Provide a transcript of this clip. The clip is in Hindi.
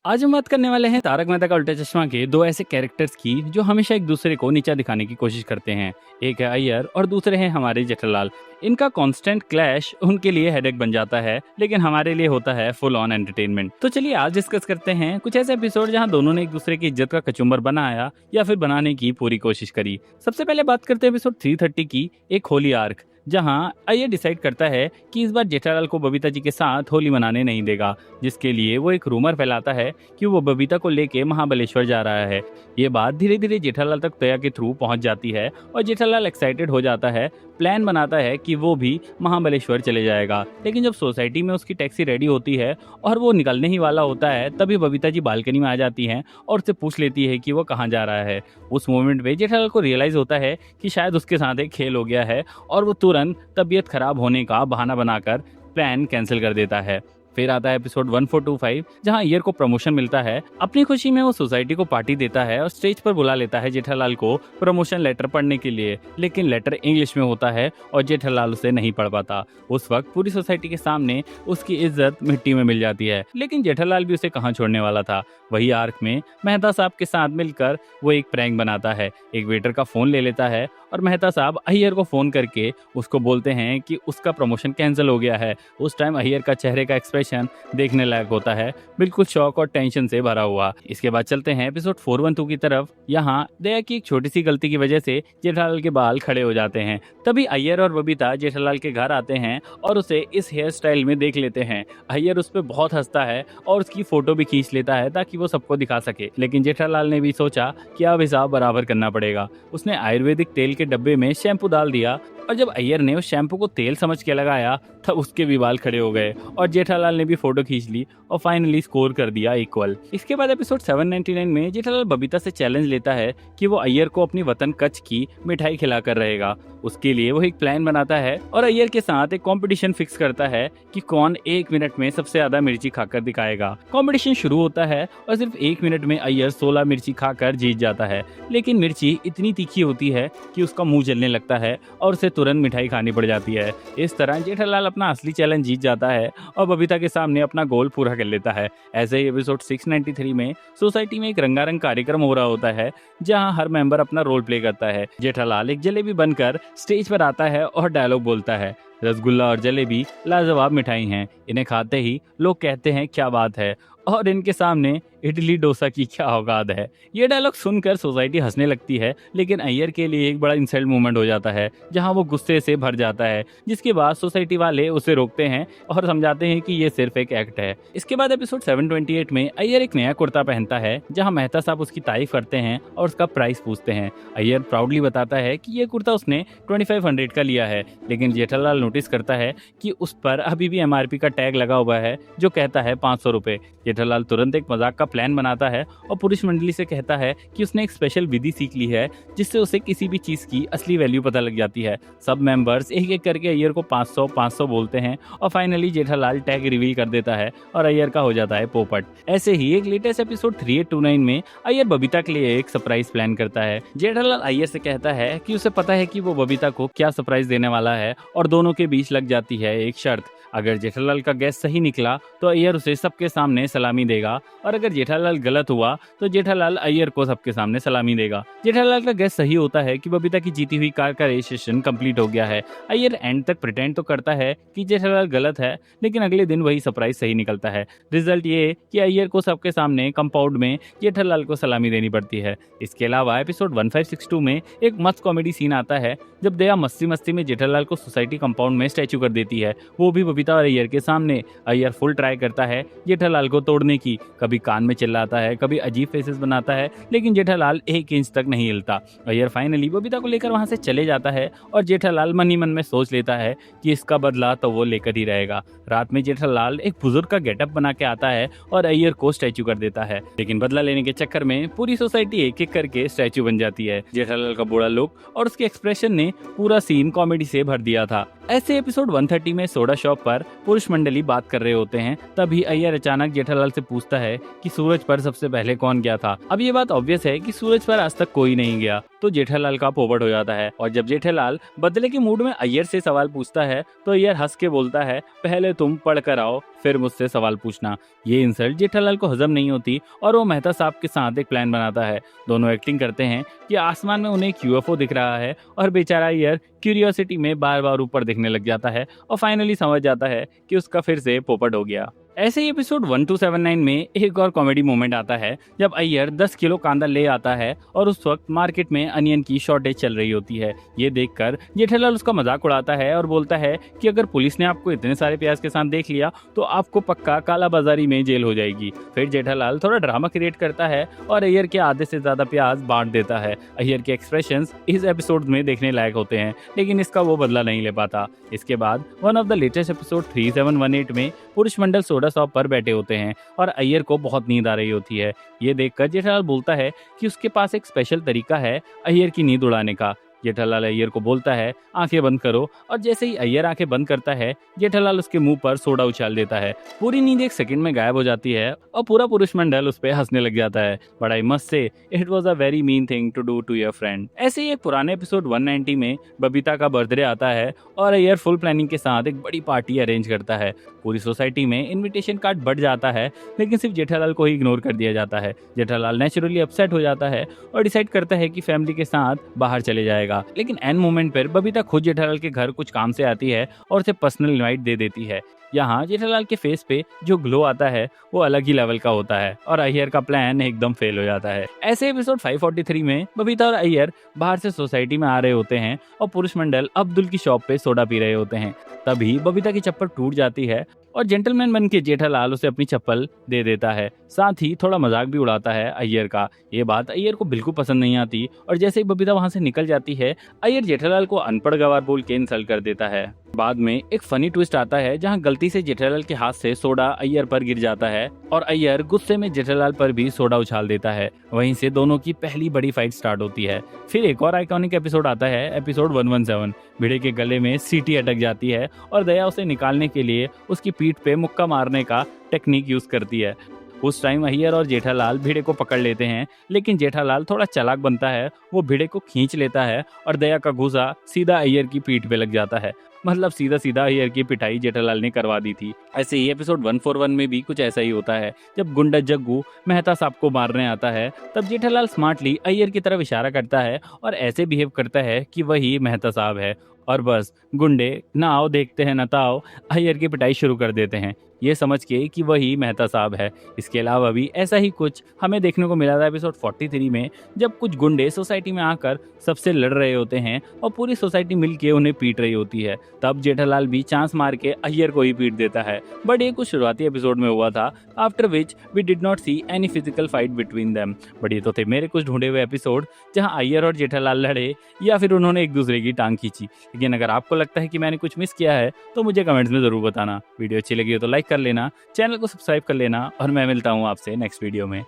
आज हम बात करने वाले हैं तारक मेहता का उल्टा चश्मा के दो ऐसे कैरेक्टर्स की जो हमेशा एक दूसरे को नीचा दिखाने की कोशिश करते हैं। एक है अय्यर और दूसरे हैं हमारे जेठालाल। इनका कांस्टेंट क्लैश उनके लिए हेडेक बन जाता है, लेकिन हमारे लिए होता है फुल ऑन एंटरटेनमेंट। तो चलिए आज डिस्कस करते हैं कुछ ऐसे एपिसोड जहां दोनों ने एक दूसरे की इज्जत का कचुम्बर बनाया या फिर बनाने की पूरी कोशिश करी। सबसे पहले बात करते हैं एपिसोड 330 की, एक होली आर्क, जहां अय्यर डिसाइड करता है कि इस बार जेठालाल को बबीता जी के साथ होली मनाने नहीं देगा, जिसके लिए वो एक रूमर फैलाता है कि वो बबीता को लेके महाबलेश्वर जा रहा है। ये बात धीरे धीरे जेठालाल तक दया के थ्रू पहुंच जाती है और जेठालाल एक्साइटेड हो जाता है, प्लान बनाता है कि वो भी महाबलेश्वर चले जाएगा। लेकिन जब सोसाइटी में उसकी टैक्सी रेडी होती है और वो निकलने ही वाला होता है, तभी बबीता जी बालकनी में आ जाती हैं और उससे पूछ लेती है कि वो कहाँ जा रहा है। उस मोमेंट पे जेठालाल को रियलाइज होता है कि शायद उसके साथ एक खेल हो गया है और वो तुरंत तबीयत खराब होने का बहाना बनाकर प्लान कैंसिल कर देता है। फिर आता है एपिसोड 1425, जहां अय्यर को प्रमोशन मिलता है। अपनी खुशी में वो सोसाइटी को पार्टी देता है और स्टेज पर बुला लेता है जेठालाल को प्रमोशन लेटर पढ़ने के लिए, लेकिन लेटर इंग्लिश में होता है और जेठालाल उसे नहीं पढ़ पाता। उस वक्त पूरी सोसाइटी के सामने उसकी इज्जत मिट्टी में मिल जाती है, लेकिन जेठालाल भी उसे कहाँ छोड़ने वाला था। वही आर्क में मेहता साहब के साथ मिलकर वो एक प्रैंक बनाता है, एक वेटर का फोन ले लेता है और मेहता साहब अय्यर को फोन करके उसको बोलते हैं कि उसका प्रमोशन कैंसिल हो गया है। उस टाइम अय्यर का चेहरे का एक्सप्रेशन देखने लायक होता है, बिल्कुल शॉक और टेंशन से भरा हुआ। इसके बाद चलते हैं एपिसोड 412 की तरफ। यहाँ दया की एक छोटी सी गलती की वजह से जेठालाल के बाल खड़े हो जाते हैं। तभी अय्यर और बबीता जेठालाल के घर आते हैं और उसे इस हेयर स्टाइल में देख लेते हैं। अय्यर उस पर बहुत हंसता है और उसकी फोटो भी खींच लेता है ताकि वो सबको दिखा सके, लेकिन जेठालाल ने भी सोचा कि अब हिसाब बराबर करना पड़ेगा। उसने आयुर्वेदिक तेल के डब्बे में शैम्पू डाल दिया और जब अय्यर ने उस शैम्पू को तेल समझ के लगाया तब उसके भी बाल खड़े हो गए और जेठालाल ने भी फोटो खींच ली और फाइनली स्कोर कर दिया इक्वल। इसके बाद एपिसोड 799 में जेठालाल बबीता से चैलेंज लेता है कि वो अय्यर को अपनी वतन कच्छ की मिठाई खिलाकर रहेगा। उसके लिए वो एक प्लान बनाता है और अय्यर के साथ एक कंपटीशन फिक्स करता है कि कौन 1 मिनट में सबसे ज्यादा मिर्ची खाकर दिखाएगा। कंपटीशन शुरू होता है और सिर्फ 1 मिनट में अय्यर 16 मिर्ची खाकर जीत जाता है, लेकिन मिर्ची इतनी तीखी होती है कि उसका मुंह जलने लगता है और उसे तुरंत मिठाई खानी पड़ जाती है। इस तरह जेठालाल अपना असली चैलेंज जीत जाता है और बबीता के सामने अपना गोल पूरा कर लेता है। ऐसे ही एपिसोड 693 में सोसाइटी में एक रंगारंग कार्यक्रम हो रहा होता है, जहां हर मेंबर अपना रोल प्ले करता है। जेठालाल एक जलेबी बनकर स्टेज पर आता है और डायलॉग बोलता है, रसगुल्ला और जलेबी लाजवाब मिठाई हैं, इन्हें खाते ही लोग कहते हैं क्या बात है, और इनके सामने इडली डोसा की क्या औकात है। ये डायलॉग सुनकर सोसाइटी हंसने लगती है, लेकिन अय्यर के लिए एक बड़ा इंसल्ट मोमेंट हो जाता है, जहां वो गुस्से से भर जाता है, जिसके बाद सोसाइटी वाले उसे रोकते हैं और समझाते हैं कि ये सिर्फ एक एक्ट है। इसके बाद एपिसोड 728 में अय्यर एक नया कुर्ता पहनता है, जहां मेहता साहब उसकी तारीफ करते हैं और उसका प्राइस पूछते हैं। अय्यर प्राउडली बताता है कि ये कुर्ता उसने 2500 का लिया है, लेकिन जेठालाल नोटिस करता है कि उस पर अभी भी MRP का टैग लगा हुआ है जो कहता है 500 रुपए। जेठालाल तुरंत एक मजाक का प्लान बनाता है और पुरुष मंडली से कहता है कि उसने एक स्पेशल विधि सीख ली है जिससे उसे किसी भी चीज की असली वैल्यू पता लग जाती है। सब मेंबर्स एक एक करके अय्यर को 500 500 बोलते हैं और फाइनली जेठालाल टैग रिवील कर देता है और अय्यर का हो जाता है पोपट। ऐसे ही एक लेटेस्ट एपिसोड 3829 में अय्यर बबीता के लिए एक सरप्राइज प्लान करता है। जेठालाल अय्यर से कहता है कि उसे पता है कि वो बबीता को क्या सरप्राइज देने वाला है और दोनों के बीच लग जाती है एक शर्त। अगर जेठालाल का गैस सही निकला तो अय्यर उसे सबके सामने सलामी देगा, और अगर जेठालाल गलत हुआ तो जेठालाल अय्यर को सबके सामने सलामी देगा। जेठालाल का गैस सही होता है कि बबीता की जीती हुई कार का रजिस्ट्रेशन कंप्लीट हो गया है। अय्यर एंड तक प्रिटेंड तो करता है कि जेठालाल गलत है, लेकिन अगले दिन वही सरप्राइज सही निकलता है। रिजल्ट ये कि अय्यर को सबके सामने कंपाउंड में जेठालाल को सलामी देनी पड़ती है। इसके अलावा एपिसोड 1562 में एक मस्त कॉमेडी सीन आता है, जब दया मस्ती मस्ती में जेठालाल को सोसाइटी कंपाउंड में स्टैचू कर देती है, वो भी बबीता और अय्यर के सामने। अय्यर फुल ट्राई करता है जेठालाल को तोड़ने की, कभी कान में चिल्लाता है, कभी अजीब फेसेस बनाता है, लेकिन जेठालाल 1 इंच तक नहीं हिलता। अय्यर फाइनली बबीता को लेकर वहां से चले जाता है और जेठालाल मन ही मन में सोच लेता है कि इसका बदला तो वो लेकर ही रहेगा। रात में जेठालाल एक बुजुर्ग का गेटअप बना के आता है और अय्यर को स्टैचू कर देता है, लेकिन बदला लेने के चक्कर में पूरी सोसाइटी एक एक करके स्टैचू बन जाती है। जेठालाल का बुरा लुक और उसके एक्सप्रेशन ने पूरा सीन कॉमेडी से भर दिया था। ऐसे एपिसोड 130 में सोडा शॉप पर पुरुष मंडली बात कर रहे होते हैं, तभी अय्यर अचानक जेठालाल से पूछता है कि सूरज पर सबसे पहले कौन गया था। अब ये बात ऑब्वियस है कि सूरज पर आज तक कोई नहीं गया, तो जेठालाल का पोपट हो जाता है। और जब जेठालाल बदले के मूड में अय्यर से सवाल पूछता है तो अय्यर हंस के बोलता है, पहले तुम पढ़ कर आओ फिर मुझसे सवाल पूछना। ये इंसल्ट जेठालाल को हजम नहीं होती और वो मेहता साहब के साथ एक प्लान बनाता है। दोनों एक्टिंग करते हैं कि आसमान में उन्हें एक यूएफओ दिख रहा है और बेचारा अय्यर क्यूरियोसिटी में बार बार ऊपर देखने लग जाता है और फाइनली समझ जाता है कि उसका फिर से पोपट हो गया। ऐसे ही एपिसोड 1279 में एक और कॉमेडी मोमेंट आता है जब अय्यर 10 किलो कांदा ले आता है और उस वक्त मार्केट में अनियन की शॉर्टेज चल रही होती है। ये देखकर जेठालाल उसका मजाक उड़ाता है और बोलता है कि अगर पुलिस ने आपको इतने सारे प्याज के साथ देख लिया तो आपको पक्का काला बाजारी में जेल हो जाएगी। फिर जेठालाल थोड़ा ड्रामा क्रिएट करता है और अय्यर के आधे से ज्यादा प्याज बांट देता है। अय्यर के एक्सप्रेशंस इस एपिसोड में देखने लायक होते हैं, लेकिन इसका वो बदला नहीं ले पाता। इसके बाद one of the latest episode 3718 में पुरुष मंडल सोडा शॉप पर बैठे होते हैं और अय्यर को बहुत नींद आ रही होती है। ये देखकर जेठालाल बोलता है कि उसके पास एक स्पेशल तरीका है अय्यर की नींद उड़ाने का। जेठालाल अय्यर को बोलता है आंखें बंद करो, और जैसे ही अय्यर आंखें बंद करता है जेठालाल उसके मुंह पर सोडा उछाल देता है। पूरी नींद एक सेकंड में गायब हो जाती है और पूरा पुरुष मंडल उस पर हंसने लग जाता है। But I must say it was a very mean thing to do to your friend. ऐसे ही एक पुराने एपिसोड 190 में बबीता का बर्थडे आता है और अय्यर फुल प्लानिंग के साथ एक बड़ी पार्टी अरेंज करता है। पूरी सोसाइटी में इन्विटेशन कार्ड बढ़ जाता है, लेकिन सिर्फ जेठालाल को ही इग्नोर कर दिया जाता है। जेठालाल नेचुरली अपसेट हो जाता है और डिसाइड करता है कि फैमिली के साथ बाहर चले जाएगा। लेकिन एंड मोमेंट पर बबीता खुद जेठालाल के घर कुछ काम से आती है और उसे पर्सनल इनवाइट दे देती है। यहाँ जेठालाल के फेस पे जो ग्लो आता है वो अलग ही लेवल का होता है और अय्यर का प्लान एकदम फेल हो जाता है। ऐसे एपिसोड 543 में बबीता और अय्यर बाहर से सोसाइटी में आ रहे होते हैं और पुरुष मंडल अब्दुल की शॉप पे सोडा पी रहे होते हैं। तभी बबीता की चप्पल टूट जाती है और जेंटलमैन बन के जेठालाल उसे अपनी चप्पल दे देता है। साथ ही थोड़ा मजाक भी उड़ाता है अय्यर का। ये बात अय्यर को बिल्कुल पसंद नहीं आती और जैसे ही बबीता वहां से निकल जाती है अय्यर जेठालाल को अनपढ़ गवार बोल के इंसल्ट कर देता है। बाद में एक फनी ट्विस्ट आता है जहां गलती से जेठालाल के हाथ से सोडा अय्यर पर गिर जाता है और अय्यर गुस्से में जेठालाल पर भी सोडा उछाल देता है। वहीं से दोनों की पहली बड़ी फाइट स्टार्ट होती है। फिर एक और आइकॉनिक एपिसोड आता है, एपिसोड 117। भिड़े के गले में सीटी अटक जाती है और दया उसे निकालने के लिए उसकी पीठ पे मुक्का मारने का टेक्निक यूज करती है। उस टाइम अय्यर और जेठालाल भिड़े को पकड़ लेते हैं, लेकिन जेठालाल थोड़ा चालाक बनता है, वो भिड़े को खींच लेता है और दया का घूसा सीधा अय्यर की पीठ पे लग जाता है। मतलब सीधा सीधा अय्यर की पिटाई जेठालाल ने करवा दी थी। ऐसे ही एपिसोड 141 में भी कुछ ऐसा ही होता है। जब गुंडा जग्गू मेहता साहब को मारने आता है तब जेठालाल स्मार्टली अय्यर की तरफ इशारा करता है और ऐसे बिहेव करता है कि वही मेहता साहब है और बस गुंडे ना आओ देखते हैं न ताओ अय्यर की पिटाई शुरू कर देते हैं, ये समझ के कि वही मेहता साहब है। इसके अलावा भी ऐसा ही कुछ हमें देखने को मिला था एपिसोड 43 में, जब कुछ गुंडे सोसाइटी में आकर सबसे लड़ रहे होते हैं और पूरी सोसाइटी मिलके उन्हें पीट रही होती है। तब जेठालाल भी चांस मार के अय्यर को ही पीट देता है। बट ये कुछ शुरुआती एपिसोड में हुआ था, after which we did not see any physical fight between them. But ये तो थे मेरे कुछ ढूंढे हुए एपिसोड जहाँ अय्यर और जेठालाल लड़े या फिर उन्होंने एक दूसरे की टांग खींची। लेकिन अगर आपको लगता है कि मैंने कुछ मिस किया है तो मुझे कमेंट्स में जरूर बताना। वीडियो अच्छी लगी हो तो लाइक कर लेना, चैनल को सब्सक्राइब कर लेना और मैं मिलता हूँ आपसे नेक्स्ट वीडियो में।